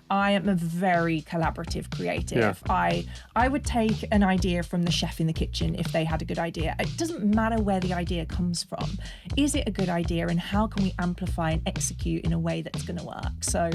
I am a very collaborative creative. I would take an idea from the chef in the kitchen if they had a good idea. It doesn't matter where the idea comes from. Is it a good idea, and how can we amplify and execute in a way that's going to work? So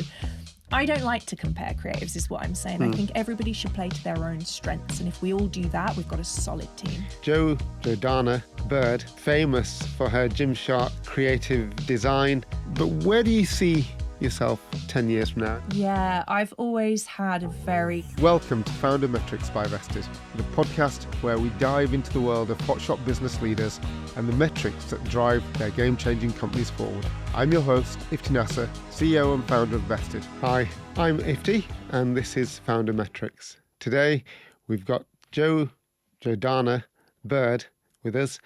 I don't like to compare creatives, is what I'm saying. I think everybody should play to their own strengths. And if we all do that, we've got a solid team. Jordana Bird, famous for her Gymshark creative design. But where do you see yourself 10 years from now? Yeah, I've always had a very... Welcome to Founder Metrics by Vested, the podcast where we dive into the world of hotshot business leaders and the metrics that drive their game-changing companies forward. I'm your host, Ifti Nasser, CEO and founder of Vested. Hi, I'm Ifti, and this is Founder Metrics. Today, we've got Jordana Bird with us,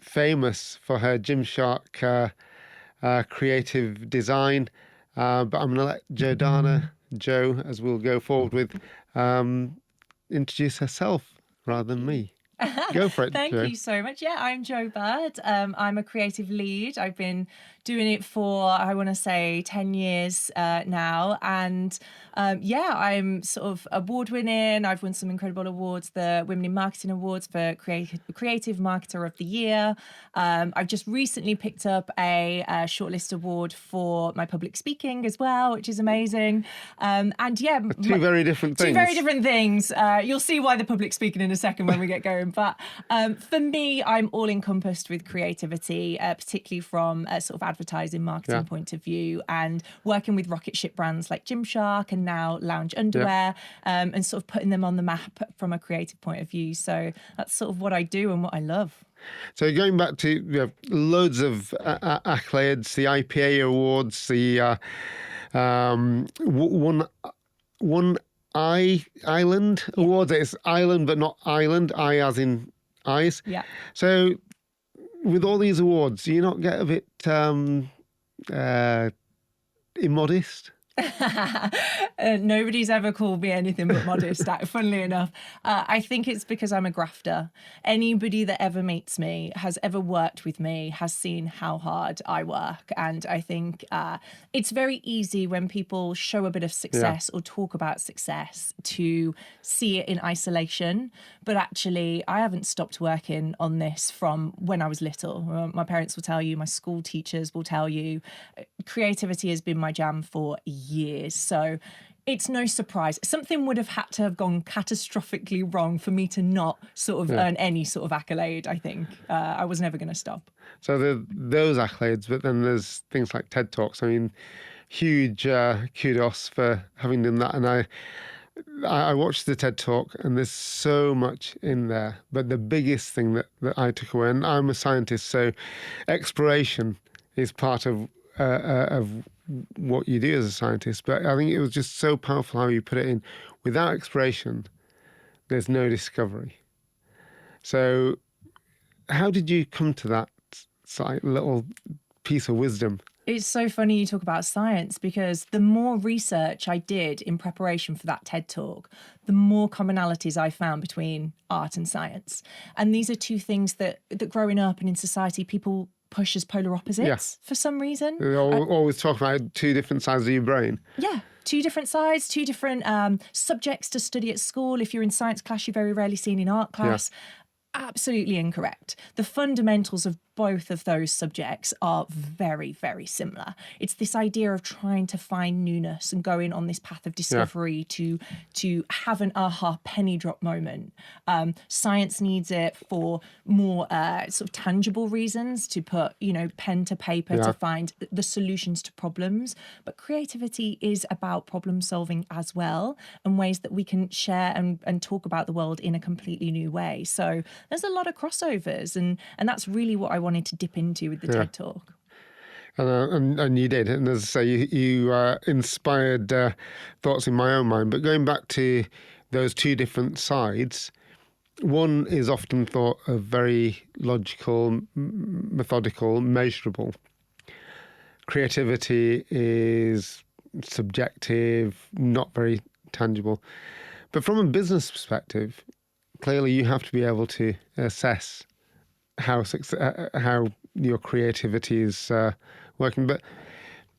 famous for her Gymshark creative design, but I'm going to let Jo, as we'll go forward with, introduce herself rather than me. Go for it, Thank Jo. you so much. Yeah, I'm Jo Bird. I'm a creative lead. I've been doing it for, I want to say, 10 years now. And I'm sort of award-winning. I've won some incredible awards, the Women in Marketing Awards for Creative Marketer of the Year. I've just recently picked up a shortlist award for my public speaking as well, which is amazing. Two very different things. Two very different things. You'll see why the public speaking in a second when we get going. But for me, I'm all encompassed with creativity, particularly from a sort of advertising marketing point of view, and working with rocket ship brands like Gymshark and now Lounge Underwear, and sort of putting them on the map from a creative point of view. So that's sort of what I do and what I love. So going back to loads of accolades, the IPA awards, the one Island Awards. It's Island, but not Island. I as in eyes. Yeah. So with all these awards, do you not get a bit immodest? Nobody's ever called me anything but modest, funnily enough. I think it's because I'm a grafter. Anybody that ever meets me, has ever worked with me, has seen how hard I work. And I think it's very easy when people show a bit of success or talk about success to see it in isolation. But actually, I haven't stopped working on this from when I was little. My parents will tell you, my school teachers will tell you, creativity has been my jam for years. So it's no surprise. Something would have had to have gone catastrophically wrong for me to not sort of earn any sort of accolade, I think. I was never going to stop. So those accolades, but then there's things like TED Talks. I mean, huge kudos for having done that. And I watched the TED Talk, and there's so much in there. But the biggest thing that I took away, and I'm a scientist, so exploration is part of what you do as a scientist. But I think it was just so powerful how you put it in. Without exploration, there's no discovery. So how did you come to that little piece of wisdom? It's so funny you talk about science, because the more research I did in preparation for that TED Talk, the more commonalities I found between art and science. And these are two things that growing up and in society, people push as polar opposites for some reason. We always talk about two different sides of your brain. Yeah, two different sides, two different subjects to study at school. If you're in science class, you're very rarely seen in art class. Absolutely incorrect. The fundamentals of both of those subjects are very, very similar. It's this idea of trying to find newness and going on this path of discovery to have an aha penny drop moment. Science needs it for more sort of tangible reasons, to put, pen to paper to find the solutions to problems. But creativity is about problem solving as well, and ways that we can share and talk about the world in a completely new way. So there's a lot of crossovers, and that's really what I wanted to dip into with the TED Talk. And you did. And as I say, you inspired thoughts in my own mind. But going back to those two different sides, one is often thought of very logical, methodical, measurable. Creativity is subjective, not very tangible. But from a business perspective, clearly you have to be able to assess how your creativity is working. But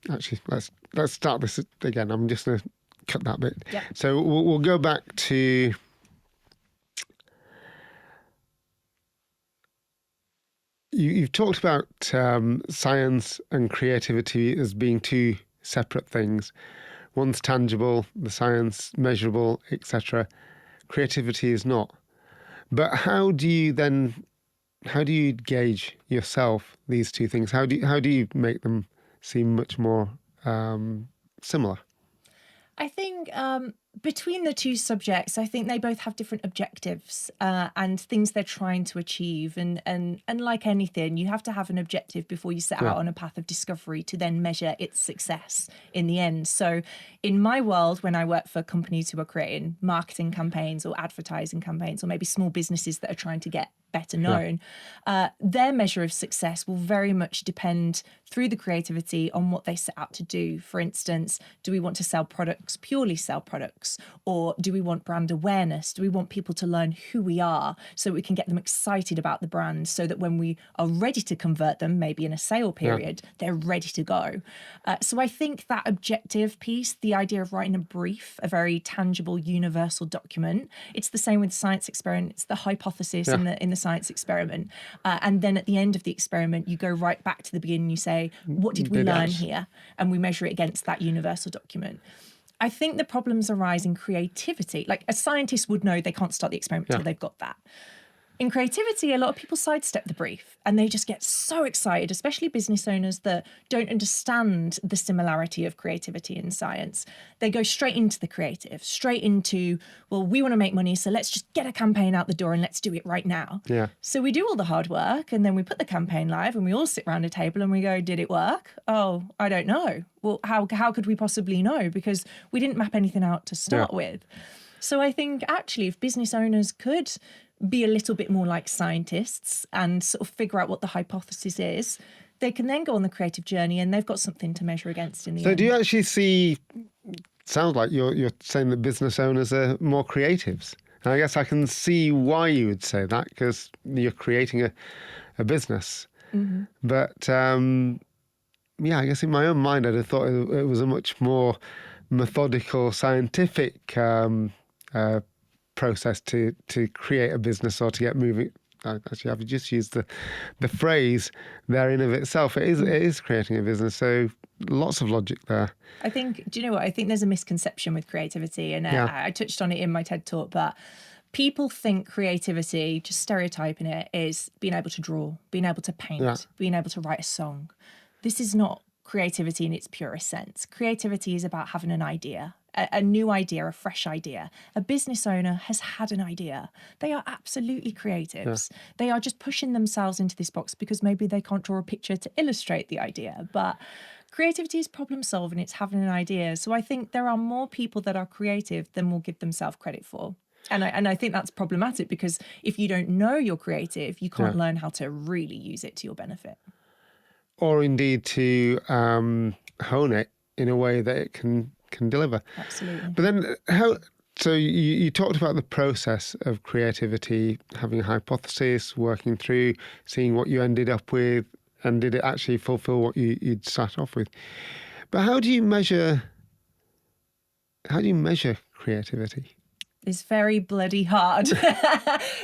Actually, let's start this again. I'm just going to cut that bit. Yep. So we'll go back to you've talked about science and creativity as being two separate things. One's tangible, the science measurable, etc. Creativity is not. But how do you gauge yourself these two things? How do you make them seem much more similar? I think between the two subjects, I think they both have different objectives and things they're trying to achieve. And like anything, you have to have an objective before you set out on a path of discovery to then measure its success in the end. So in my world, when I work for companies who are creating marketing campaigns or advertising campaigns, or maybe small businesses that are trying to get better known, their measure of success will very much depend through the creativity on what they set out to do. For instance, do we want to sell products, purely sell products, or do we want brand awareness? Do we want people to learn who we are so we can get them excited about the brand so that when we are ready to convert them, maybe in a sale period, they're ready to go. So I think that objective piece, the idea of writing a brief, a very tangible, universal document, it's the same with science experiment. It's the hypothesis in the science experiment. And then at the end of the experiment, you go right back to the beginning. You say, what did we learn here? And we measure it against that universal document. I think the problems arise in creativity. Like a scientist would know they can't start the experiment until they've got that. In creativity, a lot of people sidestep the brief and they just get so excited, especially business owners that don't understand the similarity of creativity and science. They go straight into the creative, straight into, well, we want to make money, so let's just get a campaign out the door and let's do it right now. Yeah. So we do all the hard work and then we put the campaign live and we all sit around a table and we go, did it work? Oh, I don't know. Well, how could we possibly know? Because we didn't map anything out to start with. So I think actually if business owners could be a little bit more like scientists and sort of figure out what the hypothesis is, they can then go on the creative journey and they've got something to measure against in the end. So do you actually see, sounds like you're saying that business owners are more creatives. And I guess I can see why you would say that, because you're creating a business. Mm-hmm. But I guess in my own mind, I'd have thought it was a much more methodical, scientific process to create a business or to get moving. Actually, I've just used the phrase there in of itself. It is creating a business. So lots of logic there. I think, do you know what? I think there's a misconception with creativity, and I touched on it in my TED talk, but people think creativity, just stereotyping it, is being able to draw, being able to paint, being able to write a song. This is not creativity in its purest sense. Creativity is about having an idea, a new idea, a fresh idea. A business owner has had an idea. They are absolutely creatives. They are just pushing themselves into this box because maybe they can't draw a picture to illustrate the idea. But creativity is problem solving. It's having an idea. So I think there are more people that are creative than will give themselves credit for. And I think that's problematic because if you don't know you're creative, you can't learn how to really use it to your benefit. Or indeed to hone it in a way that it can deliver. Absolutely. But then so you talked about the process of creativity, having a hypothesis, working through, seeing what you ended up with, and did it actually fulfill what you'd start off with? But how do you measure creativity? It's very bloody hard,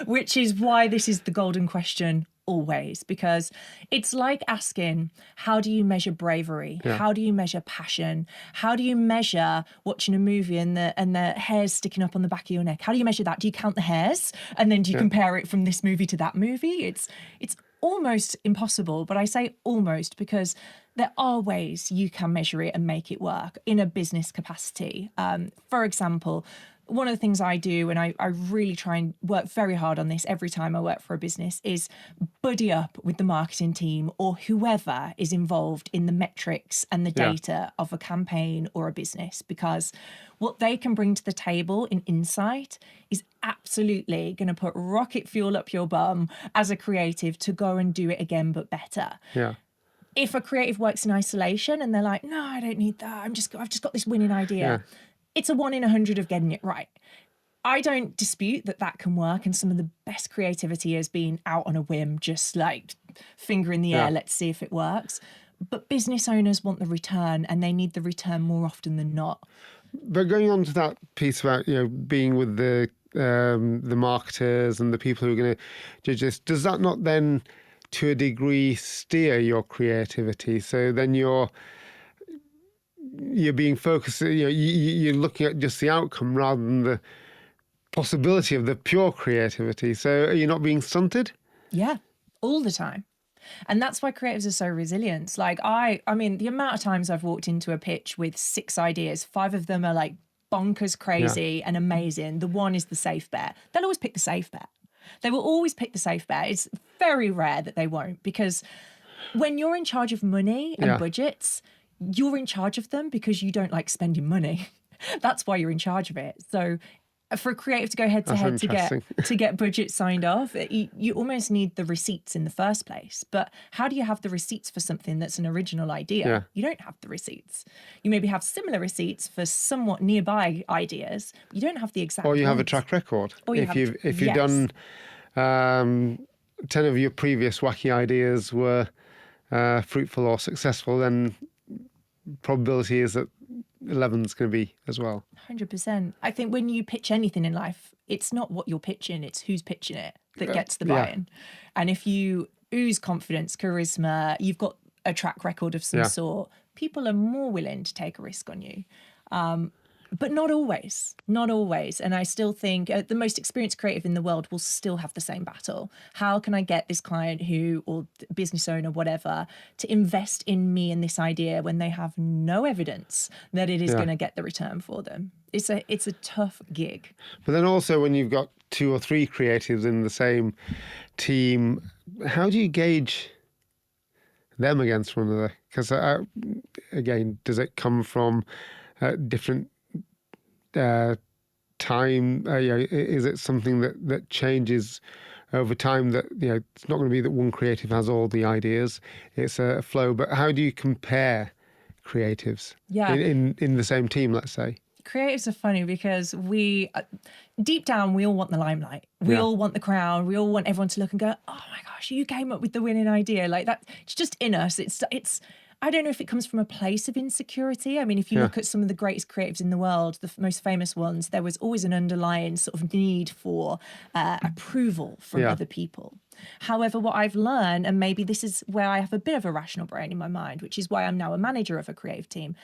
which is why this is the golden question always, because it's like asking, how do you measure bravery? How do you measure passion? How do you measure watching a movie and the hairs sticking up on the back of your neck? How do you measure that? Do you count the hairs? And then do you compare it from this movie to that movie? It's almost impossible, but I say almost because there are ways you can measure it and make it work in a business capacity. For example, one of the things I do, and I really try and work very hard on this every time I work for a business, is buddy up with the marketing team or whoever is involved in the metrics and the data of a campaign or a business, because what they can bring to the table in insight is absolutely going to put rocket fuel up your bum as a creative to go and do it again, but better. Yeah. If a creative works in isolation and they're like, no, I don't need that. I've just got this winning idea. It's a 1 in 100 of getting it right. I don't dispute that can work, and some of the best creativity has been out on a whim, just like finger in the air, let's see if it works. But business owners want the return, and they need the return more often than not. But going on to that piece about being with the marketers and the people who are going to judge this, does that not then, to a degree, steer your creativity? So then you're being focused. You're looking at just the outcome rather than the possibility of the pure creativity. So are you not being stunted? Yeah, all the time. And that's why creatives are so resilient. Like I mean, the amount of times I've walked into a pitch with 6 ideas, 5 of them are like bonkers crazy and amazing. The one is the safe bet. They'll always pick the safe bet. They will always pick the safe bet. It's very rare that they won't, because when you're in charge of money and budgets, you're in charge of them because you don't like spending money. That's why you're in charge of it. So for a creative to go head to head to get budget signed off, you almost need the receipts in the first place. But how do you have the receipts for something that's an original idea? Yeah. You don't have the receipts. You maybe have similar receipts for somewhat nearby ideas. But you don't have the exact. Or you have a ones. track record. Or you if you've done 10 of your previous wacky ideas were fruitful or successful, then probability is that 11's going to be as well. 100%. I think when you pitch anything in life, it's not what you're pitching, it's who's pitching it that gets the buy-in. And if you ooze confidence, charisma, you've got a track record of some sort, people are more willing to take a risk on you. But not always, not always. And I still think the most experienced creative in the world will still have the same battle. How can I get this client or business owner, whatever, to invest in me and this idea when they have no evidence that it is going to get the return for them? It's a tough gig. But then also when you've got 2 or 3 creatives in the same team, how do you gauge them against one another? Because again, does it come from different time? Is it something that changes over time, that it's not going to be that one creative has all the ideas, it's a flow? But how do you compare creatives in the same team, let's say? Creatives are funny because we deep down we all want the limelight, we all want the crown, we all want everyone to look and go, oh my gosh, you came up with the winning idea. Like that, it's just in us. It's I don't know if it comes from a place of insecurity. I mean, if you look at some of the greatest creatives in the world, the most famous ones, there was always an underlying sort of need for approval from other people. However, what I've learned, and maybe this is where I have a bit of a rational brain in my mind, which is why I'm now a manager of a creative team,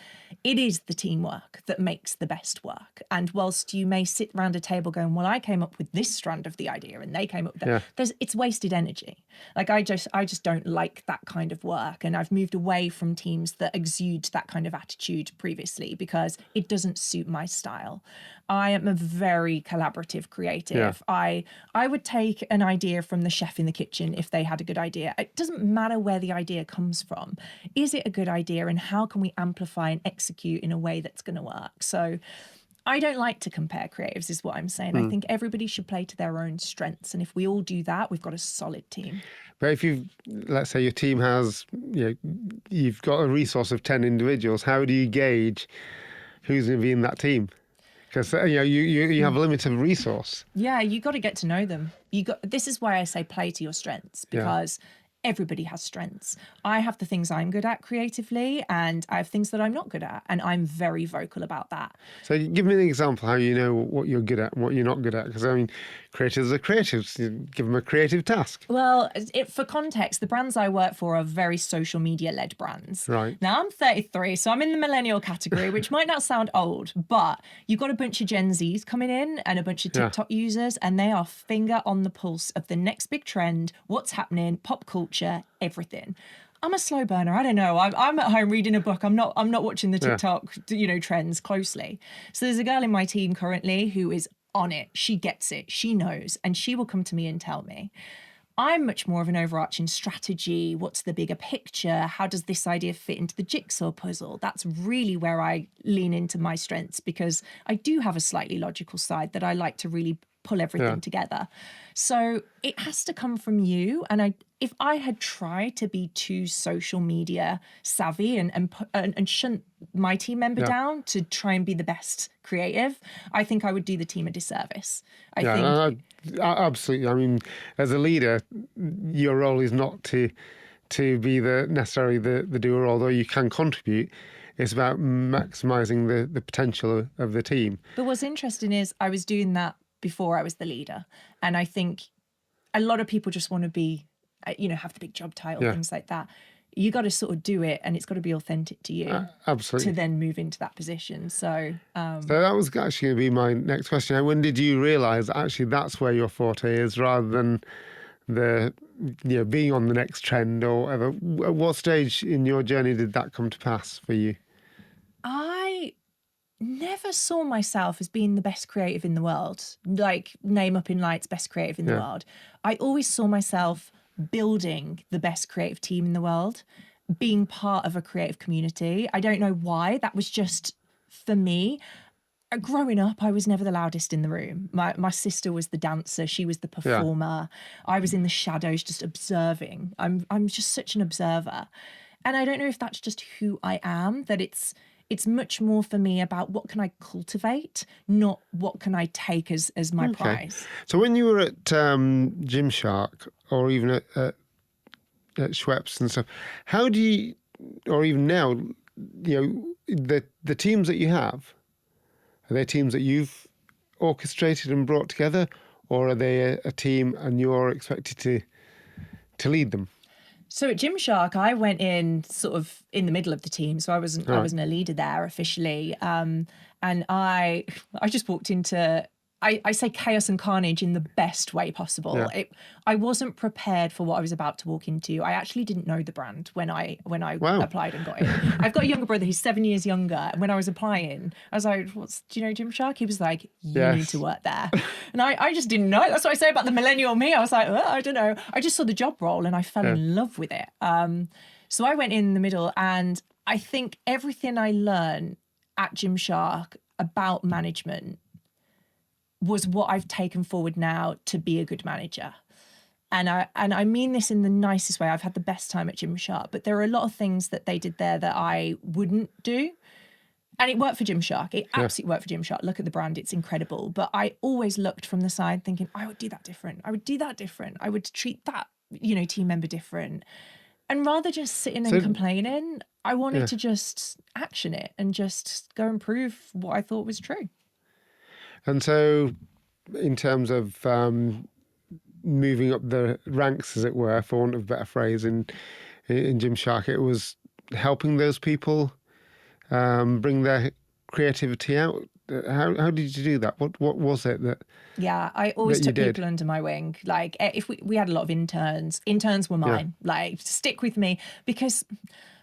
it is the teamwork that makes the best work. And whilst you may sit around a table going, well, I came up with this strand of the idea and they came up with that, it's wasted energy. Like I just don't like that kind of work. And I've moved away from teams that exude that kind of attitude previously because it doesn't suit my style. I am a very collaborative creative. I would take an idea from the chef in the kitchen if they had a good idea. It doesn't matter where the idea comes from. Is it a good idea, and how can we amplify and execute in a way that's going to work? So I don't like to compare creatives, is what I'm saying. I think everybody should play to their own strengths. And if we all do that, we've got a solid team. But if let's say your team has, you've got a resource of 10 individuals, how do you gauge who's going to be in that team? Because you have a limited resource. Yeah, you got to get to know them. This is why I say play to your strengths, because everybody has strengths. I have the things I'm good at creatively, and I have things that I'm not good at, and I'm very vocal about that. So give me an example how you know what you're good at and what you're not good at. Because I mean, creatives are creatives. You give them a creative task. Well, for context, the brands I work for are very social media led brands. Right. Now I'm 33, so I'm in the millennial category, which might not sound old, but you've got a bunch of Gen Zs coming in and a bunch of TikTok users, and they are finger on the pulse of the next big trend, what's happening, pop culture, everything. I'm a slow burner. I don't know. I'm at home reading a book. I'm not watching the TikTok, trends closely. So there's a girl in my team currently who is on it. She gets it. She knows, and she will come to me and tell me. I'm much more of an overarching strategy. What's the bigger picture? How does this idea fit into the jigsaw puzzle? That's really where I lean into my strengths, because I do have a slightly logical side that I like to really pull everything together. So it has to come from you. And if I had tried to be too social media savvy and shunt my team member down to try and be the best creative, I think I would do the team a disservice. I think absolutely. I mean, as a leader, your role is not to to be necessarily the doer, although you can contribute. It's about maximising the potential of the team. But what's interesting is I was doing that before I was the leader. And I think a lot of people just want to be, have the big job title, things like that. You got to sort of do it, and it's got to be authentic to you Absolutely. to then move into that position. So that was actually going to be my next question. When did you realise that actually that's where your forte is, rather than being on the next trend or whatever? At what stage in your journey did that come to pass for you? I never saw myself as being the best creative in the world, like name up in lights, best creative in the world. I always saw myself building the best creative team in the world, being part of a creative community. I don't know why. That was just for me. Growing up, I was never the loudest in the room. My sister was the dancer. She was the performer. I was in the shadows just observing. I'm just such an observer. And I don't know if that's just who I am, that it's much more for me about what can I cultivate, not what can I take as my prize. So when you were at Gymshark, or even at Schweppes and stuff, how do you, or even now, the teams that you have, are they teams that you've orchestrated and brought together, or are they a team and you're expected to lead them? So at Gymshark, I went in sort of in the middle of the team, so I wasn't a leader there officially, and I just walked into. I say chaos and carnage in the best way possible. Yeah. I wasn't prepared for what I was about to walk into. I actually didn't know the brand when I applied and got in. I've got a younger brother who's 7 years younger. And when I was applying, I was like, do you know Gymshark? He was like, you need to work there. And I just didn't know. That's what I say about the millennial me. I was like, I don't know. I just saw the job role and I fell in love with it. So I went in the middle, and I think everything I learned at Gymshark about management was what I've taken forward now to be a good manager. And I mean this in the nicest way. I've had the best time at Gymshark, but there are a lot of things that they did there that I wouldn't do. And it worked for Gymshark. It absolutely worked for Gymshark. Look at the brand. It's incredible. But I always looked from the side thinking, I would do that different. I would do that different. I would treat that, team member different. And rather just sitting and complaining, I wanted to just action it and just go and prove what I thought was true. And so, in terms of moving up the ranks, as it were, for want of a better phrase, in Gymshark, it was helping those people bring their creativity out. How did you do that? What was it that? Yeah, I always took people under my wing. Like, if we had a lot of interns were mine. Like, stick with me, because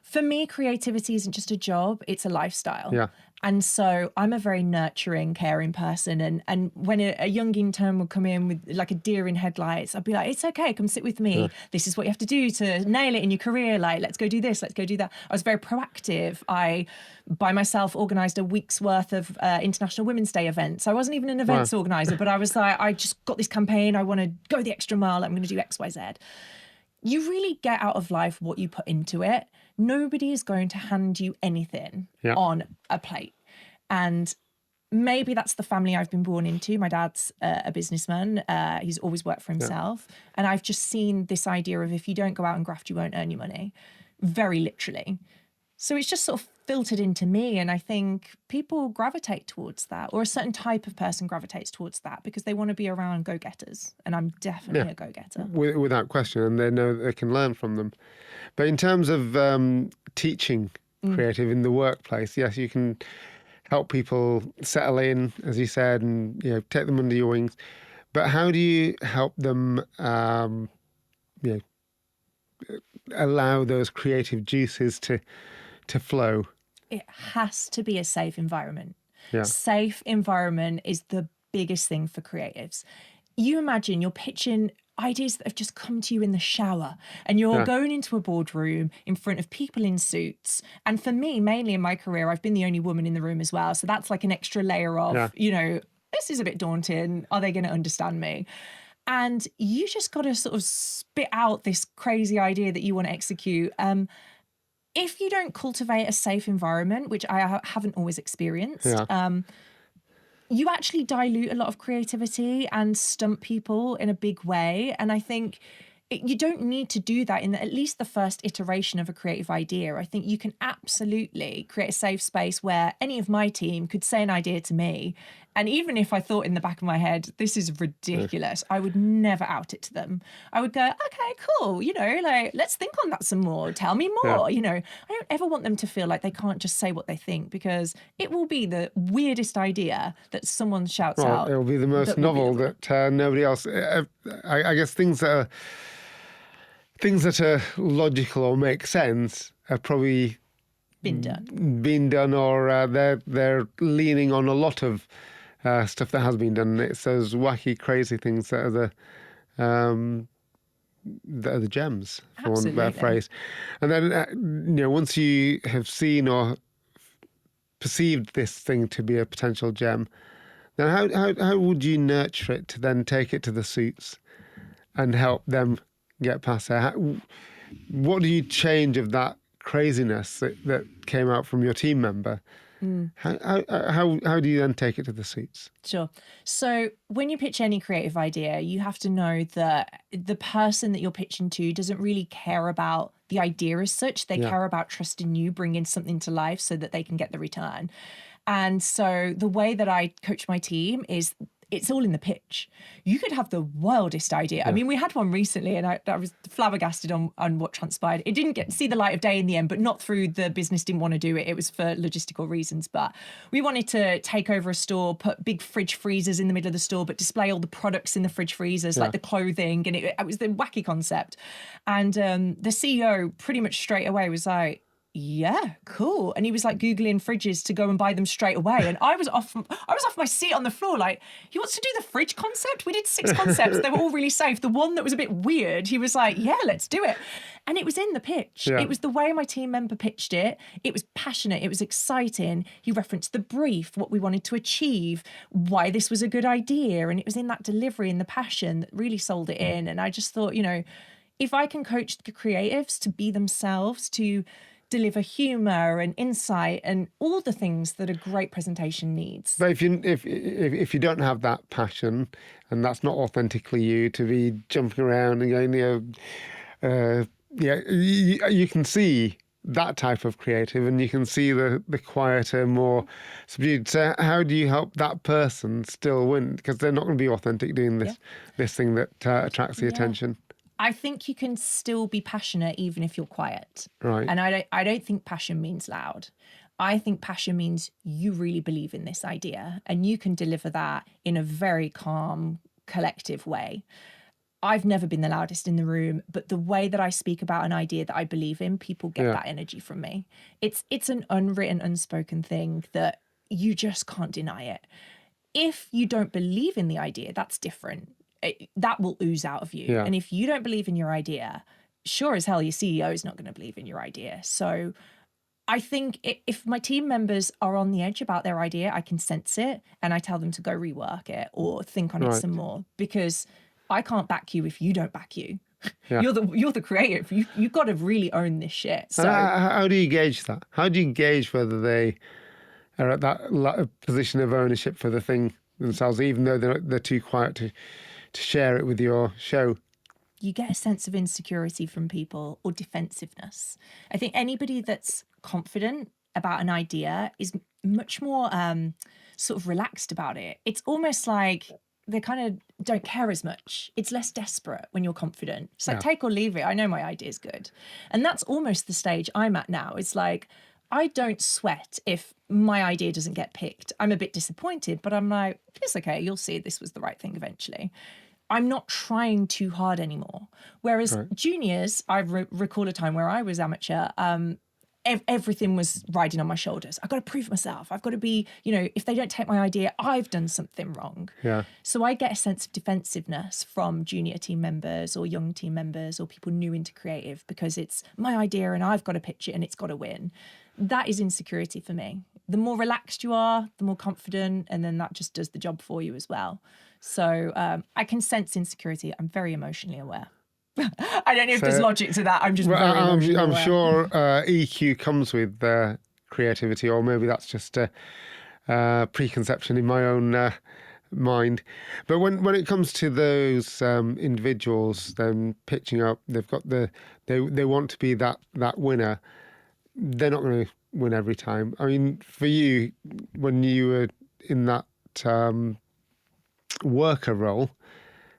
for me, creativity isn't just a job; it's a lifestyle. Yeah. And so I'm a very nurturing, caring person. And when a young intern would come in with like a deer in headlights, I'd be like, it's okay, come sit with me. This is what you have to do to nail it in your career. Like, let's go do this, let's go do that. I was very proactive. I, by myself, organised a week's worth of International Women's Day events. I wasn't even an events organiser, but I was like, I just got this campaign. I want to go the extra mile. I'm going to do X, Y, Z. You really get out of life what you put into it. Nobody is going to hand you anything on a plate. And maybe that's the family I've been born into. My dad's a businessman. He's always worked for himself. And I've just seen this idea of if you don't go out and graft, you won't earn your money, very literally. So it's just sort of filtered into me. And I think people gravitate towards that, or a certain type of person gravitates towards that because they want to be around go-getters. And I'm definitely a go-getter. Without question. And they know that they can learn from them. But in terms of teaching creative in the workplace, yes, you can help people settle in, as you said, and take them under your wings. But how do you help them allow those creative juices to flow? It has to be a safe environment. Yeah. Safe environment is the biggest thing for creatives. You imagine you're pitching ideas that have just come to you in the shower, and you're going into a boardroom in front of people in suits. And for me, mainly in my career, I've been the only woman in the room as well. So that's like an extra layer of, this is a bit daunting. Are they going to understand me? And you just got to sort of spit out this crazy idea that you want to execute. If you don't cultivate a safe environment, which I haven't always experienced, you actually dilute a lot of creativity and stump people in a big way. And I think you don't need to do that in at least the first iteration of a creative idea. I think you can absolutely create a safe space where any of my team could say an idea to me. And even if I thought in the back of my head, this is ridiculous, I would never out it to them. I would go, okay, cool. Like, let's think on that some more. Tell me more. I don't ever want them to feel like they can't just say what they think, because it will be the weirdest idea that someone shouts out. It will be the most novel that nobody else. I guess things that are logical or make sense are probably been done, or they're leaning on a lot of stuff that has been done. It's those wacky, crazy things that are the gems, for want of a better phrase. And then once you have seen or perceived this thing to be a potential gem, then how would you nurture it to then take it to the suits and help them get past there? What do you change of that craziness that came out from your team member? How do you then take it to the suits? Sure. So when you pitch any creative idea, you have to know that the person that you're pitching to doesn't really care about the idea as such. They care about trusting you, bringing something to life so that they can get the return. And so the way that I coach my team is it's all in the pitch. You could have the wildest idea. Yeah. I mean, we had one recently and I was flabbergasted on what transpired. It didn't see the light of day in the end, but not through the business didn't want to do it. It was for logistical reasons. But we wanted to take over a store, put big fridge freezers in the middle of the store, but display all the products in the fridge freezers, like the clothing. And it was the wacky concept. And the CEO pretty much straight away was like, yeah, cool. And he was like Googling fridges to go and buy them straight away. And I was off my seat on the floor, like, he wants to do the fridge concept? We did 6 concepts. They were all really safe. The one that was a bit weird, he was like, yeah, let's do it. And it was in the pitch. Yeah. It was the way my team member pitched it. It was passionate. It was exciting. He referenced the brief, what we wanted to achieve, why this was a good idea. And it was in that delivery and the passion that really sold it in. And I just thought, if I can coach the creatives to be themselves, to deliver humor and insight and all the things that a great presentation needs. But if you don't have that passion and that's not authentically you, to be jumping around and going, you can see that type of creative and you can see the quieter, more subdued. So how do you help that person still win? Because they're not going to be authentic doing this thing that attracts the attention. I think you can still be passionate even if you're quiet. Right. And I don't think passion means loud. I think passion means you really believe in this idea and you can deliver that in a very calm, collective way. I've never been the loudest in the room, but the way that I speak about an idea that I believe in, people get that energy from me. It's an unwritten, unspoken thing that you just can't deny it. If you don't believe in the idea, that's different. That will ooze out of you. Yeah. And if you don't believe in your idea, sure as hell your CEO is not going to believe in your idea. So I think if my team members are on the edge about their idea, I can sense it and I tell them to go rework it or think on it some more, because I can't back you if you don't back you. Yeah. You're the creative. You've got to really own this shit. So how do you gauge that? How do you gauge whether they are at that position of ownership for the thing themselves, even though they're too quiet to share it with your show? You get a sense of insecurity from people or defensiveness. I think anybody that's confident about an idea is much more sort of relaxed about it. It's almost like they kind of don't care as much. It's less desperate when you're confident. It's like take or leave it. I know my idea is good. And that's almost the stage I'm at now. It's like, I don't sweat if my idea doesn't get picked. I'm a bit disappointed, but I'm like, it's okay. You'll see this was the right thing eventually. I'm not trying too hard anymore. Whereas juniors, I recall a time where I was amateur, everything was riding on my shoulders. I've got to prove myself. I've got to be, if they don't take my idea, I've done something wrong. Yeah. So I get a sense of defensiveness from junior team members or young team members or people new into creative, because it's my idea and I've got to pitch it and it's got to win. That is insecurity for me. The more relaxed you are, the more confident, and then that just does the job for you as well. So I can sense insecurity. I'm very emotionally aware. I don't know if there's logic to that. I'm just very emotionally aware. I'm sure EQ comes with creativity, or maybe that's just a preconception in my own mind. But when it comes to those individuals, then pitching up, they've got they want to be that winner. They're not going to win every time. I mean, for you, when you were in that worker role,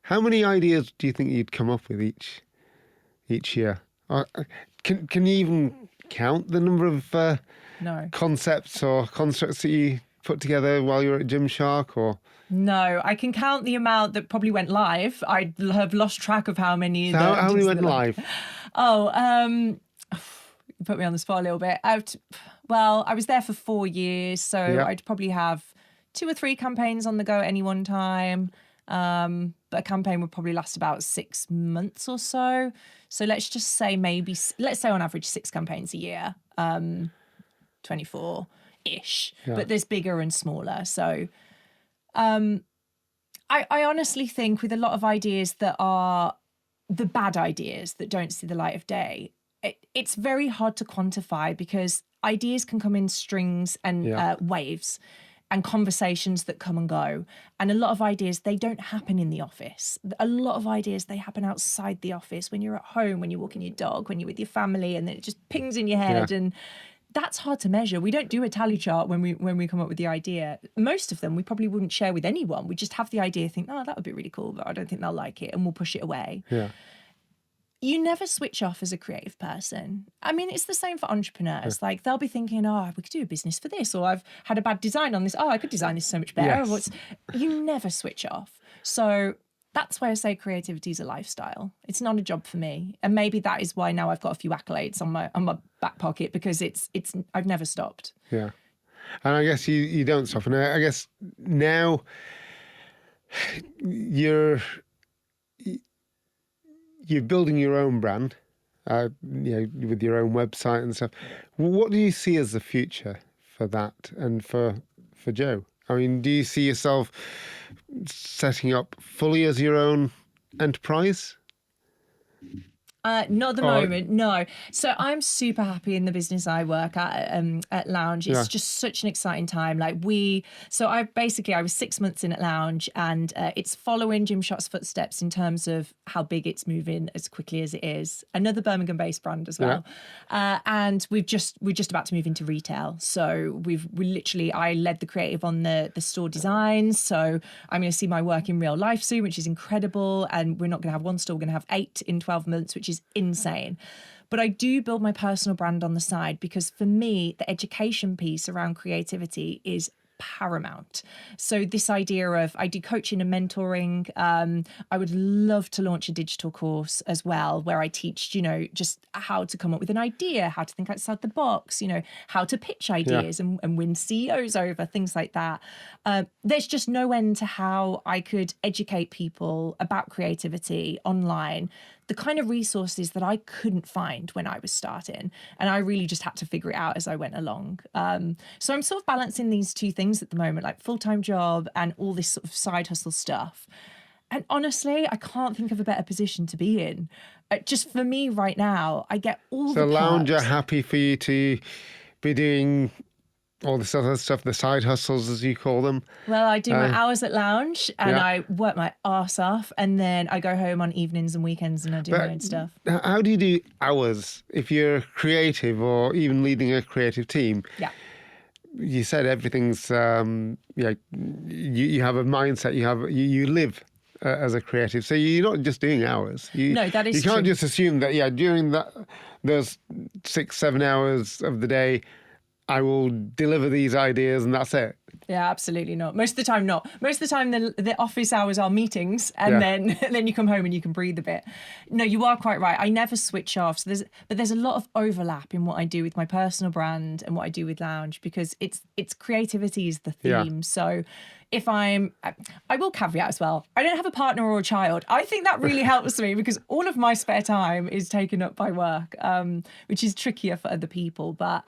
how many ideas do you think you'd come up with each year? Can you even count the number of No. concepts or constructs that you put together while you were at Gymshark? Or No, I can count the amount that probably went live. I have lost track of how many. so how many went live? Oh, you put me on the spot a little bit. Well, I was there for 4 years, so Yeah. I'd probably have 2 or 3 campaigns on the go at any one time. But a campaign would probably last about 6 months or so. So let's just say let's say on average 6 campaigns a year, 24-ish. Yeah. But there's bigger and smaller. So I honestly think with a lot of ideas that are the bad ideas that don't see the light of day, it's very hard to quantify because ideas can come in strings and waves and conversations that come and go. And a lot of ideas, they don't happen in the office. A lot of ideas, they happen outside the office, when you're at home, when you're walking your dog, when you're with your family, and then it just pings in your head. Yeah. And that's hard to measure. We don't do a tally chart when we come up with the idea. Most of them we probably wouldn't share with anyone. We just have the idea, think, oh, that would be really cool, but I don't think they'll like it, and we'll push it away. Yeah. You never switch off as a creative person. I mean, it's the same for entrepreneurs. Like, they'll be thinking, oh, we could do a business for this, or I've had a bad design on this. Oh, I could design this so much better. Yes. You never switch off. So that's why I say creativity is a lifestyle. It's not a job for me. And maybe that is why now I've got a few accolades on my back pocket, because I've never stopped. Yeah. And I guess you don't stop. And I guess now you're building your own brand, with your own website and stuff. What do you see as the future for that and for Joe? I mean, do you see yourself setting up fully as your own enterprise? Not at the moment, no. So I'm super happy in the business I work at Lounge. It's just such an exciting time. I was 6 months in at Lounge, and it's following Gymshark's footsteps in terms of how big it's moving as quickly as it is. Another Birmingham-based brand as well. And we're just about to move into retail. So I led the creative on the store designs. So I'm going to see my work in real life soon, which is incredible. And we're not going to have one store, we're going to have 8 in 12 months, which is insane. But I do build my personal brand on the side, because for me, the education piece around creativity is paramount. So this idea of, I do coaching and mentoring. I would love to launch a digital course as well, where I teach, just how to come up with an idea, how to think outside the box, how to pitch ideas and win CEOs over, things like that. There's just no end to how I could educate people about creativity online, the kind of resources that I couldn't find when I was starting. And I really just had to figure it out as I went along. So I'm sort of balancing these two things at the moment, like full-time job and all this sort of side hustle stuff. And honestly, I can't think of a better position to be in. Just for me right now, I get all the So Lounge are perks. happy for you to be doing all this other stuff, the side hustles, as you call them. Well, I do my hours at Lounge, and Yeah. I work my arse off, and then I go home on evenings and weekends and I do my own stuff. How do you do hours if you're creative or even leading a creative team? Yeah. You said everything's, you have a mindset, you live as a creative. So you're not just doing hours. No, that is You can't true. just assume that, during those 6-7 hours of the day, I will deliver these ideas and that's it. Yeah, absolutely not. Most of the time, not. Most of the time, the office hours are meetings, and then you come home and you can breathe a bit. No, you are quite right. I never switch off. So there's a lot of overlap in what I do with my personal brand and what I do with Lounge, because it's creativity is the theme. Yeah. So I will caveat as well, I don't have a partner or a child. I think that really helps me, because all of my spare time is taken up by work, which is trickier for other people. But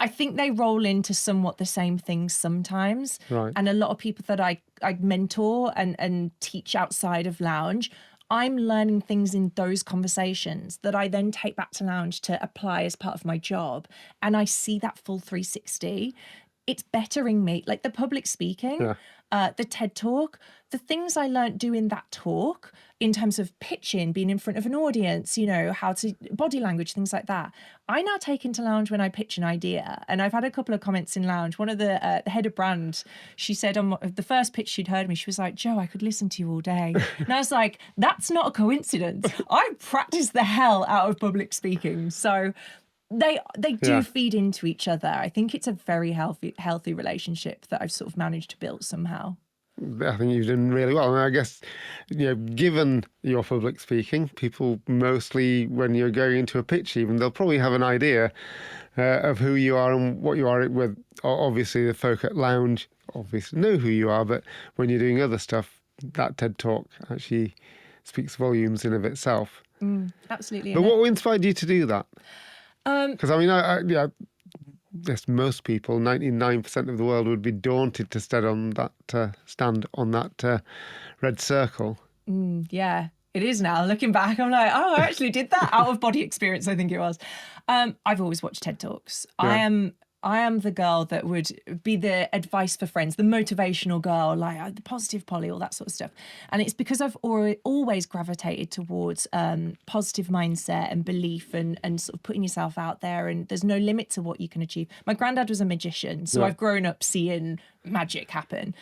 I think they roll into somewhat the same things sometimes. Right. And a lot of people that I mentor and teach outside of Lounge, I'm learning things in those conversations that I then take back to Lounge to apply as part of my job. And I see that full 360. it's bettering me. Like the public speaking, the TED Talk, the things I learned doing that talk in terms of pitching, being in front of an audience, you know, how to body language, things like that. I now take into Lounge when I pitch an idea. And I've had a couple of comments in Lounge. One of the head of brand, she said on the first pitch she'd heard me, she was like, "Jo, I could listen to you all day." And I was like, that's not a coincidence. I practice the hell out of public speaking. So they do feed into each other. I think it's a very healthy relationship that I've sort of managed to build somehow. I think you've done really well. And I guess, you know, given your public speaking, people mostly, when you're going into a pitch even, they'll probably have an idea of who you are and what you are. With obviously the folk at Lounge obviously know who you are, but when you're doing other stuff, that TED Talk actually speaks volumes in of itself. Absolutely. But what inspired you to do that? Because I mean, yes, most people, 99% of the world, would be daunted to stand on that red circle. Yeah, it is now. Looking back, I'm like, oh, I actually did that out of body experience, I think it was. I've always watched TED Talks. Yeah. I am the girl that would be the advice for friends, the motivational girl, like the positive Polly, all that sort of stuff. And it's because I've always gravitated towards positive mindset and belief and sort of putting yourself out there. And there's no limit to what you can achieve. My granddad was a magician, so I've grown up seeing magic happen.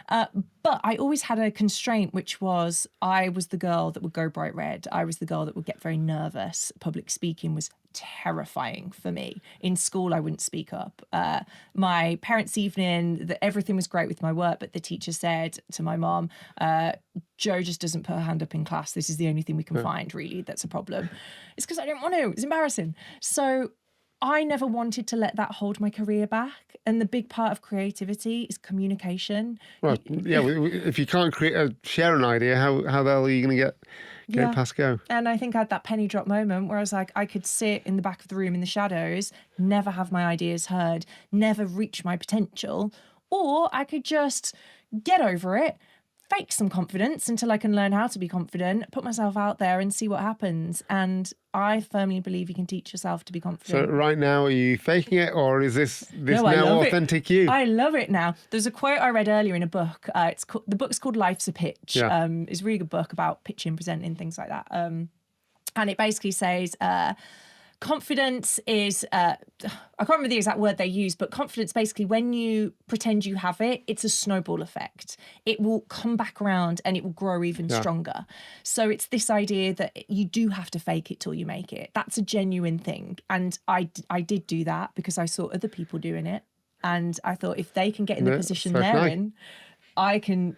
But I always had a constraint, which was I was the girl that would go bright red. I was the girl that would get very nervous. Public speaking was terrifying for me. In school, I wouldn't speak up. My parents' evening, everything was great with my work, but the teacher said to my mom, "Jo just doesn't put her hand up in class. This is the only thing we can find, really, that's a problem." It's because I didn't want to. It's embarrassing. So I never wanted to let that hold my career back. And the big part of creativity is communication. Well, yeah, if you can't share an idea, how the hell are you going to get it past go? And I think I had that penny drop moment where I was like, I could sit in the back of the room in the shadows, never have my ideas heard, never reach my potential, or I could just get over it, fake some confidence until I can learn how to be confident, put myself out there and see what happens. And I firmly believe you can teach yourself to be confident. So right now, are you faking it, or is this now authentic you? I love it now. There's a quote I read earlier in a book. The book's called Life's a Pitch. Yeah. It's a really good book about pitching, presenting, things like that. And it basically says confidence is, I can't remember the exact word they use, but confidence, basically, when you pretend you have it, it's a snowball effect. It will come back around and it will grow even stronger. So it's this idea that you do have to fake it till you make it. That's a genuine thing. And I did do that because I saw other people doing it. And I thought, if they can get in the position they're in, I can,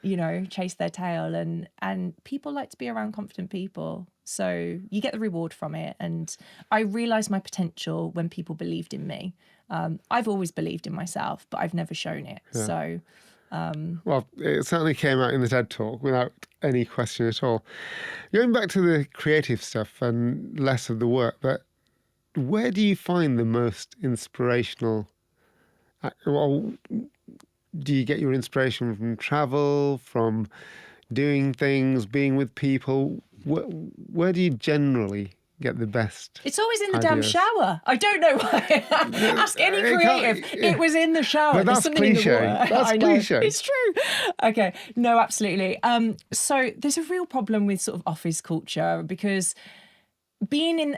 chase their tail. And people like to be around confident people. So you get the reward from it. And I realised my potential when people believed in me. I've always believed in myself, but I've never shown it. Yeah. So, well, it certainly came out in the TED Talk without any question at all. Going back to the creative stuff and less of the work, but where do you find the most inspirational? Well, do you get your inspiration from travel, from doing things, being with people? Where do you generally get the best? It's always in the damn shower. I don't know why. Ask any creative. It was in the shower. But that's cliche. That's cliche. It's true. Okay. No, absolutely. So there's a real problem with sort of office culture, because being in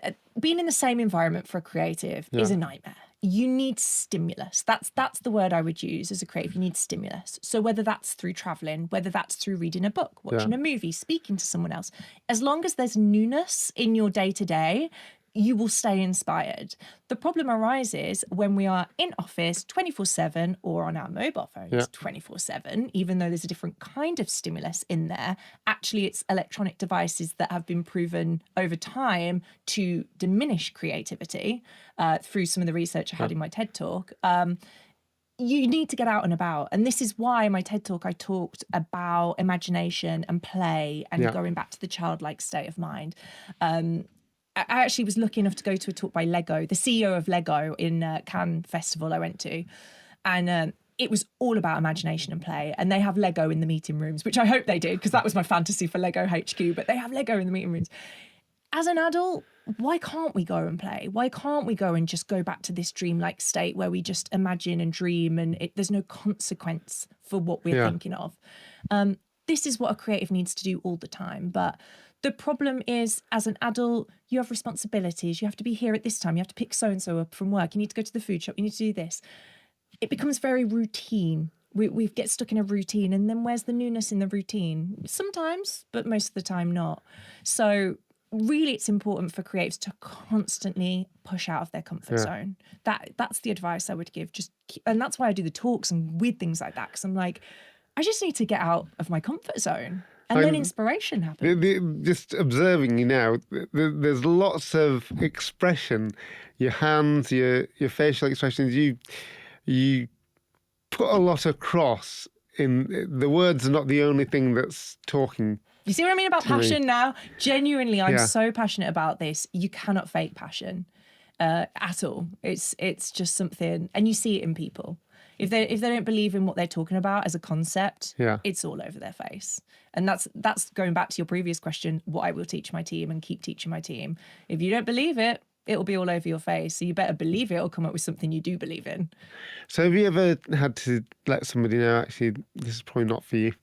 the same environment for a creative is a nightmare. You need stimulus. That's the word I would use as a creative. You need stimulus. So whether that's through traveling, whether that's through reading a book, watching a movie, speaking to someone else, as long as there's newness in your day-to-day, you will stay inspired. The problem arises when we are in office 24/7 or on our mobile phones 24/7, even though there's a different kind of stimulus in there. Actually, it's electronic devices that have been proven over time to diminish creativity through some of the research I had in my TED Talk. You need to get out and about. And this is why in my TED Talk I talked about imagination and play and going back to the childlike state of mind. I actually was lucky enough to go to a talk by Lego, the CEO of Lego in Cannes Festival I went to. And it was all about imagination and play. And they have Lego in the meeting rooms, which I hope they did, because that was my fantasy for Lego HQ. But they have Lego in the meeting rooms. As an adult, why can't we go and play? Why can't we go and just go back to this dreamlike state where we just imagine and dream and there's no consequence for what we're thinking of? This is what a creative needs to do all the time. But the problem is, as an adult, you have responsibilities. You have to be here at this time. You have to pick so-and-so up from work. You need to go to the food shop. You need to do this. It becomes very routine. We get stuck in a routine, and then where's the newness in the routine? Sometimes, but most of the time not. So really, it's important for creatives to constantly push out of their comfort zone. That's the advice I would give. And that's why I do the talks and weird things like that, because I'm like, I just need to get out of my comfort zone, and then inspiration happens. Just observing you now, there's lots of expression. Your hands, your facial expressions. You put a lot across. In the words are not the only thing that's talking. You see what I mean about passion now? Genuinely, I'm so passionate about this. You cannot fake passion at all. It's just something, and you see it in people. If they don't believe in what they're talking about as a concept, it's all over their face. And that's going back to your previous question, what I will teach my team and keep teaching my team. If you don't believe it, it'll be all over your face. So you better believe it or come up with something you do believe in. So have you ever had to let somebody know, actually, this is probably not for you?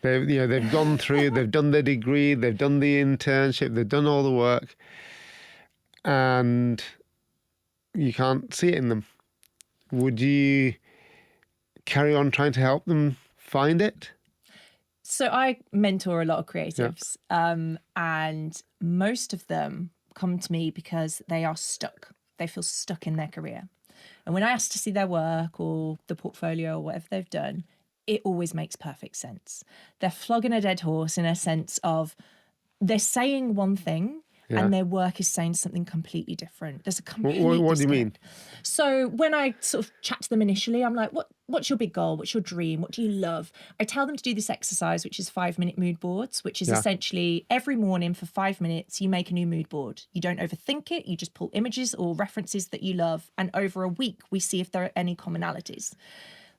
They've gone through, they've done their degree, they've done the internship, they've done all the work, and you can't see it in them. Would you carry on trying to help them find it? So I mentor a lot of creatives, and most of them come to me because they are stuck. They feel stuck in their career. And when I ask to see their work or the portfolio or whatever they've done, it always makes perfect sense. They're flogging a dead horse in a sense of they're saying one thing and their work is saying something completely different. There's a complete What do you mean? So when I sort of chat to them initially, I'm like, what's your big goal? What's your dream? What do you love? I tell them to do this exercise, which is 5-minute mood boards, which is essentially every morning for 5 minutes, you make a new mood board. You don't overthink it. You just pull images or references that you love. And over a week, we see if there are any commonalities.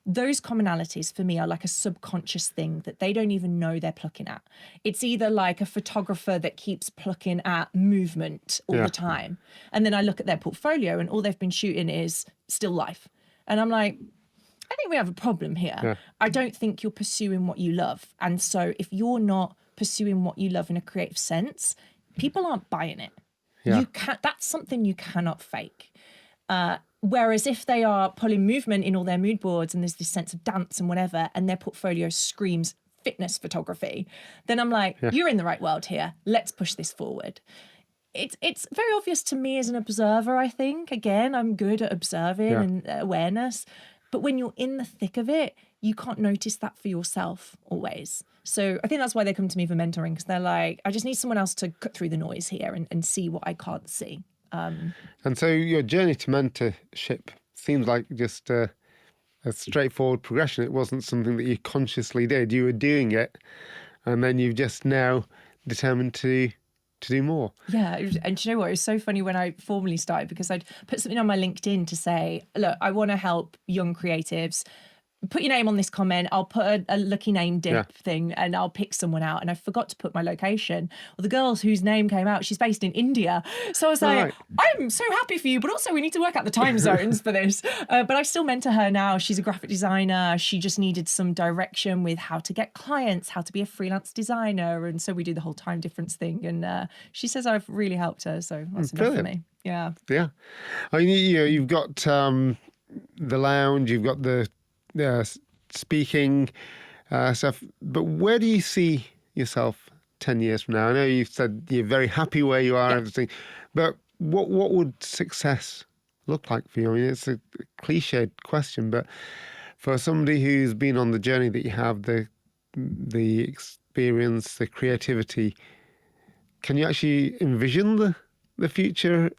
Those commonalities for me are like a subconscious thing that they don't even know they're plucking at. It's either like a photographer that keeps plucking at movement all the time. And then I look at their portfolio and all they've been shooting is still life. And I'm like, I think we have a problem here. Yeah. I don't think you're pursuing what you love. And so if you're not pursuing what you love in a creative sense, people aren't buying it. Yeah. That's something you cannot fake. Whereas if they are pulling movement in all their mood boards and there's this sense of dance and whatever, and their portfolio screams fitness photography, then I'm like, you're in the right world here. Let's push this forward. It's very obvious to me as an observer, I think. Again, I'm good at observing and awareness. But when you're in the thick of it, you can't notice that for yourself always. So I think that's why they come to me for mentoring, because they're like, I just need someone else to cut through the noise here and see what I can't see. And so your journey to mentorship seems like just a straightforward progression. It wasn't something that you consciously did. You were doing it, and then you've just now determined to do more. Yeah, and do you know what? It was so funny when I formally started, because I'd put something on my LinkedIn to say, look, I want to help young creatives. Put your name on this comment. I'll put a lucky name dip thing and I'll pick someone out. And I forgot to put my location. Well, the girl whose name came out, she's based in India. So I was like, I'm so happy for you, but also we need to work out the time zones for this. But I still mentor her now. She's a graphic designer. She just needed some direction with how to get clients, how to be a freelance designer. And so we do the whole time difference thing. And she says I've really helped her. So that's enough for me. Yeah. Yeah. I mean, you've got the lounge, you've got the speaking stuff, but where do you see yourself 10 years from now? I know you've said you're very happy where you are and everything, but what would success look like for you? I mean, it's a cliched question, but for somebody who's been on the journey that you have, the experience, the creativity, can you actually envision the future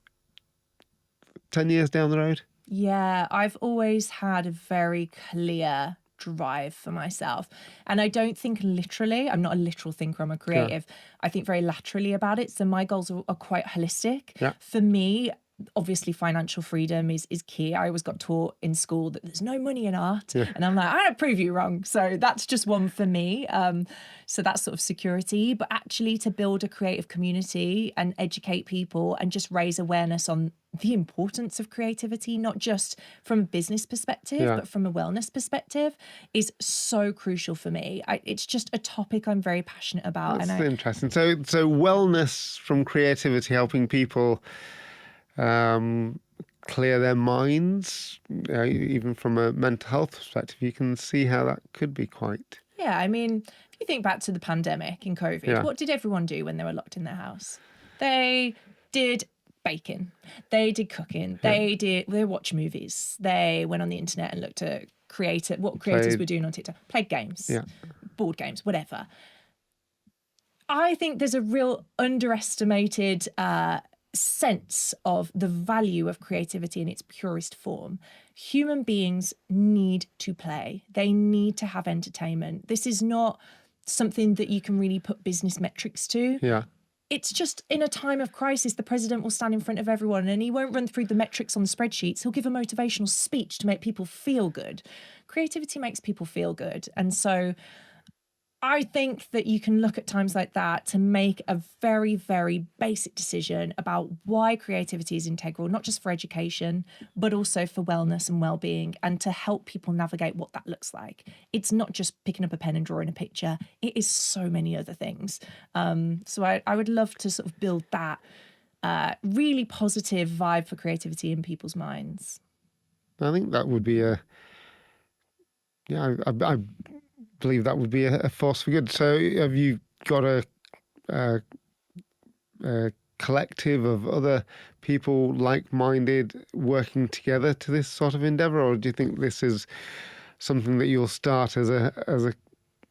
10 years down the road? Yeah, I've always had a very clear drive for myself. And I don't think literally, I'm not a literal thinker, I'm a creative. I think very laterally about it. So my goals are quite holistic. Yeah. For me, obviously financial freedom is key. I always got taught in school that there's no money in art. And I'm like, I don't prove you wrong. So that's just one for me. So that's sort of security, but actually to build a creative community and educate people and just raise awareness on the importance of creativity, not just from a business perspective, but from a wellness perspective, is so crucial for me. It's just a topic I'm very passionate about. That's interesting. So wellness from creativity, helping people clear their minds, even from a mental health perspective, you can see how that could be quite. Yeah, I mean, if you think back to the pandemic and COVID, what did everyone do when they were locked in their house? They did baking, they did cooking, they watched movies, they went on the internet and looked at what creators were doing on TikTok, played games, board games, whatever. I think there's a real underestimated sense of the value of creativity in its purest form. Human beings need to play. They need to have entertainment. This is not something that you can really put business metrics to. Yeah. It's just in a time of crisis, the president will stand in front of everyone and he won't run through the metrics on the spreadsheets. He'll give a motivational speech to make people feel good. Creativity makes people feel good. And so I think that you can look at times like that to make a very, very basic decision about why creativity is integral, not just for education, but also for wellness and well-being, and to help people navigate what that looks like. It's not just picking up a pen and drawing a picture. It is so many other things. So I would love to sort of build that really positive vibe for creativity in people's minds. I think that would be I believe that would be a force for good. So have you got a collective of other people like-minded working together to this sort of endeavour, or do you think this is something that you'll start as a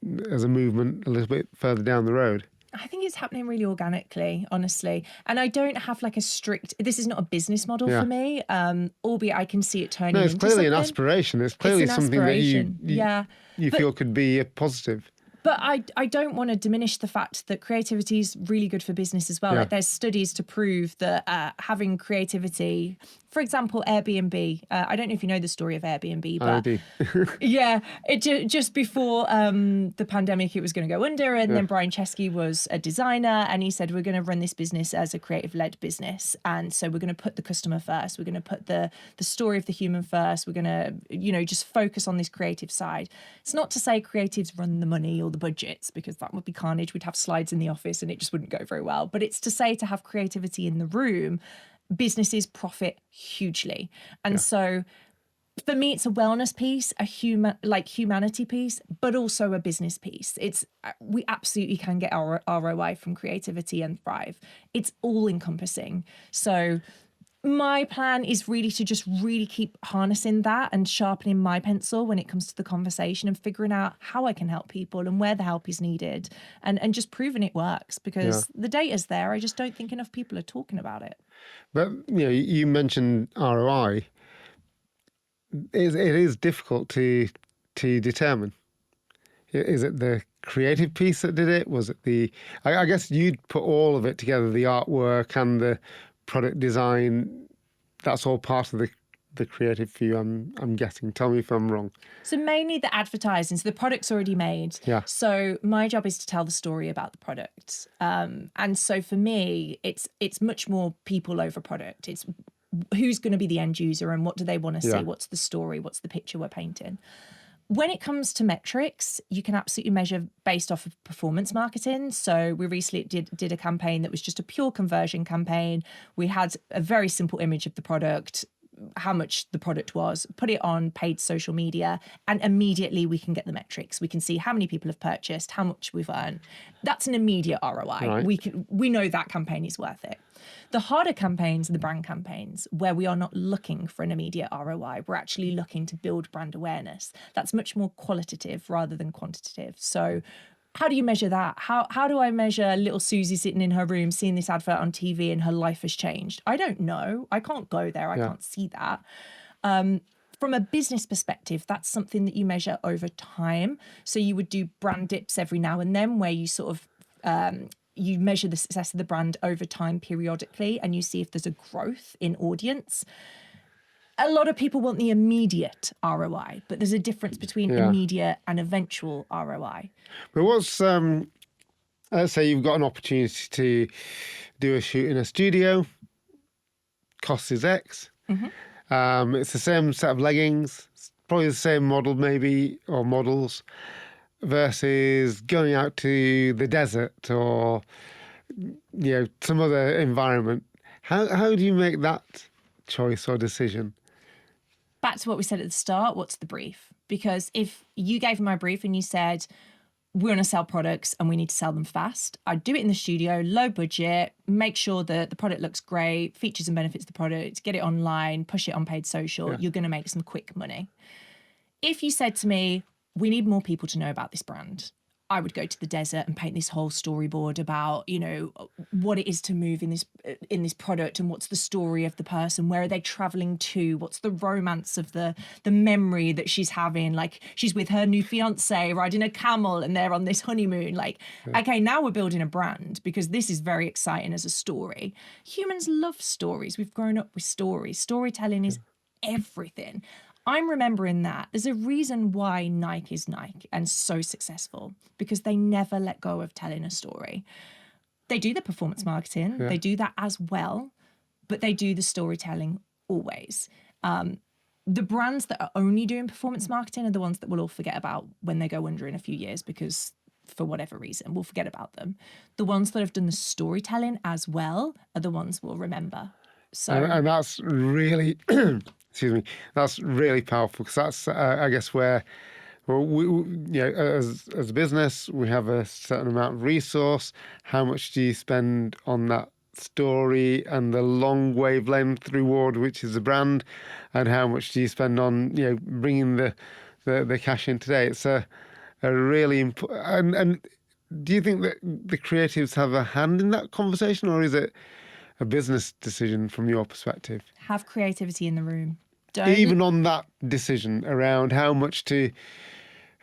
movement a little bit further down the road? I think it's happening really organically, honestly. And I don't have like a strict, this is not a business model for me, albeit I can see it turning into something. No, it's clearly an aspiration. It's clearly something that you feel could be a positive. But I don't want to diminish the fact that creativity is really good for business as well. Like there's studies to prove that having creativity, for example, Airbnb. I don't know if you know the story of Airbnb, but I do. just before the pandemic, it was going to go under, and then Brian Chesky was a designer, and he said we're going to run this business as a creative-led business, and so we're going to put the customer first. We're going to put the story of the human first. We're going to just focus on this creative side. It's not to say creatives run the money or the budgets, because that would be carnage. We'd have slides in the office and it just wouldn't go very well. But it's to say to have creativity in the room, businesses profit hugely. And so for me, it's a wellness piece, a humanity piece, but also a business piece. We absolutely can get our ROI from creativity and thrive. It's all encompassing. So my plan is really to just really keep harnessing that and sharpening my pencil when it comes to the conversation and figuring out how I can help people and where the help is needed, and just proving it works, because the data's there. I just don't think enough people are talking about it. But you mentioned ROI. It is difficult to determine. Is it the creative piece that did it? Was it I guess you'd put all of it together, the artwork and the product design. That's all part of the creative for you, I'm guessing. Tell me if I'm wrong. So mainly the advertising. So the product's already made. Yeah. So my job is to tell the story about the product. And so for me, it's much more people over product. It's who's going to be the end user and what do they want to see? What's the story? What's the picture we're painting? When it comes to metrics, you can absolutely measure based off of performance marketing. So we recently did a campaign that was just a pure conversion campaign. We had a very simple image of the product, how much the product was, put it on paid social media, and immediately we can get the metrics. We can see how many people have purchased, how much we've earned. That's an immediate ROI. Right. We know that campaign is worth it. The harder campaigns are the brand campaigns, where we are not looking for an immediate ROI. We're actually looking to build brand awareness. That's much more qualitative rather than quantitative. So how do you measure that? How do I measure little Susie sitting in her room, seeing this advert on TV and her life has changed? I don't know. I can't go there. I can't see that. From a business perspective, that's something that you measure over time. So you would do brand dips every now and then, where you sort of you measure the success of the brand over time periodically, and you see if there's a growth in audience. A lot of people want the immediate ROI, but there's a difference between Yeah. immediate and eventual ROI. But what's let's say you've got an opportunity to do a shoot in a studio, cost is X. It's the same set of leggings, it's probably the same model maybe, or models, versus going out to the desert or some other environment. How do you make that choice or decision? Back to what we said at the start, what's the brief? Because if you gave me my brief and you said, we're going to sell products and we need to sell them fast, I'd do it in the studio, low budget, make sure that the product looks great, features and benefits of the product, get it online, push it on paid social, you're going to make some quick money. If you said to me, we need more people to know about this brand, I would go to the desert and paint this whole storyboard about, what it is to move in this product and what's the story of the person, where are they traveling to, what's the romance of the memory that she's having, like she's with her new fiance riding a camel and they're on this honeymoon. Okay, now we're building a brand because this is very exciting as a story. Humans love stories. We've grown up with stories. Storytelling is everything. I'm remembering that. There's a reason why Nike is Nike and so successful, because they never let go of telling a story. They do the performance marketing, they do that as well, but they do the storytelling always. The brands that are only doing performance marketing are the ones that we'll all forget about when they go under in a few years, because for whatever reason, we'll forget about them. The ones that have done the storytelling as well are the ones we'll remember. So, and that's really, excuse me, that's really powerful, because that's, I guess, where, as a business, we have a certain amount of resource. How much do you spend on that story and the long wavelength reward, which is the brand, and how much do you spend on, bringing the cash in today? It's a really important. And do you think that the creatives have a hand in that conversation, or is it a business decision from your perspective? have creativity in the room. Even on that decision around how much to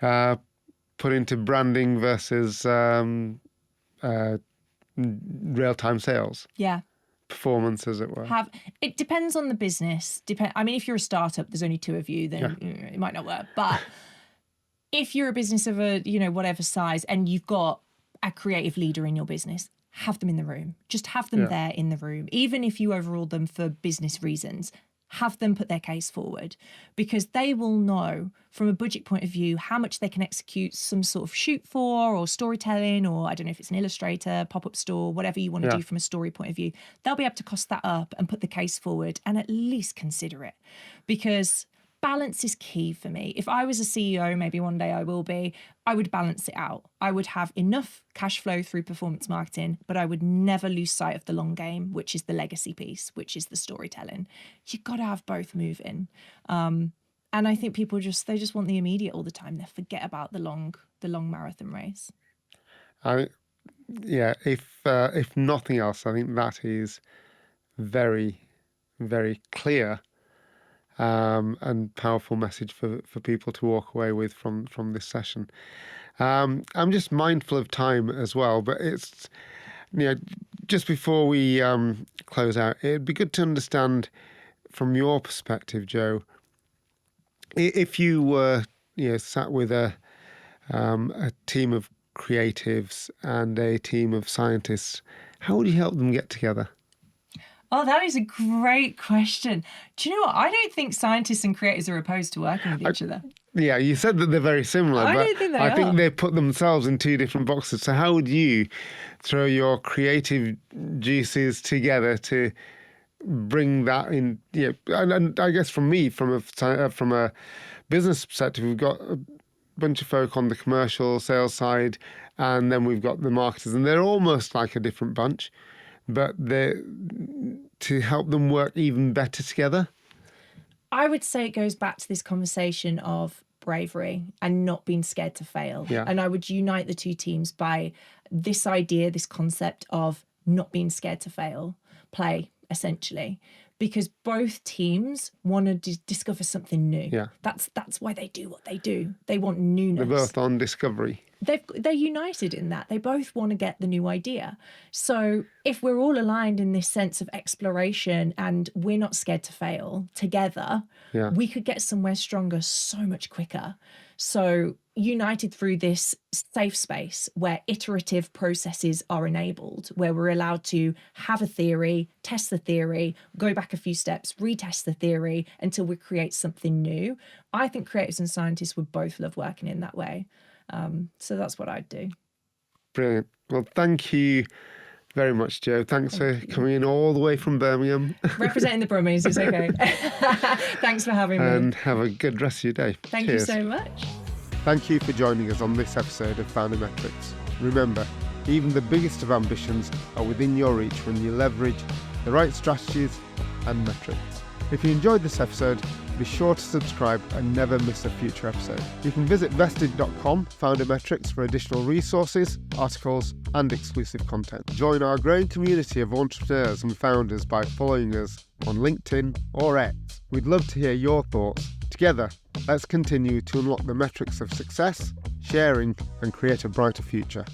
put into branding versus real-time sales. Yeah. Performance, as it were. It depends on the business. I mean, if you're a startup, there's only two of you, then it might not work. But if you're a business of a, whatever size, and you've got a creative leader in your business, have them in the room. Just have them there in the room. Even if you overrule them for business reasons, have them put their case forward, because they will know from a budget point of view how much they can execute some sort of shoot for, or storytelling, or I don't know if it's an illustrator, pop-up store, whatever you want to do from a story point of view. They'll be able to cost that up and put the case forward and at least consider it, because balance is key for me. If I was a CEO, maybe one day I will be, I would balance it out. I would have enough cash flow through performance marketing, but I would never lose sight of the long game, which is the legacy piece, which is the storytelling. You've got to have both moving. And I think people just want the immediate all the time. They forget about the long marathon race. If nothing else, I think that is very, very clear and powerful message for people to walk away with from this session. I'm just mindful of time as well, but it's, just before we close out, it'd be good to understand from your perspective, Joe, if you were sat with a team of creatives and a team of scientists, how would you help them get together? Oh, that is a great question. Do you know what? I don't think scientists and creators are opposed to working with each other. Yeah, you said that they're very similar, I but don't think they I think are. they put themselves in two different boxes. So how would you throw your creative juices together to bring that in? Yeah, and I guess from a business perspective, we've got a bunch of folk on the commercial sales side, and then we've got the marketers, and they're almost like a different bunch, but to help them work even better together. I would say it goes back to this conversation of bravery and not being scared to fail. Yeah. And I would unite the two teams by this idea, this concept of not being scared to fail, play, essentially. because both teams want to discover something new. Yeah. That's why they do what they do. They want newness. They're both on discovery. They're united in that. They both want to get the new idea. So if we're all aligned in this sense of exploration and we're not scared to fail together, we could get somewhere stronger so much quicker. So united through this safe space where iterative processes are enabled, where we're allowed to have a theory, test the theory, go back a few steps, retest the theory until we create something new. I think creatives and scientists would both love working in that way. So that's what I'd do. Brilliant. Well, thank you very much, Jo. Thanks for coming in all the way from Birmingham. Representing the Brummies, it's okay. Thanks for having me. And have a good rest of your day. Thank you so much. Thank you for joining us on this episode of Founder Metrics. Remember, even the biggest of ambitions are within your reach when you leverage the right strategies and metrics. If you enjoyed this episode, be sure to subscribe and never miss a future episode. You can visit vested.com/Founder Metrics for additional resources, articles, and exclusive content. Join our growing community of entrepreneurs and founders by following us on LinkedIn or X. We'd love to hear your thoughts. Together, let's continue to unlock the metrics of success, sharing, and create a brighter future.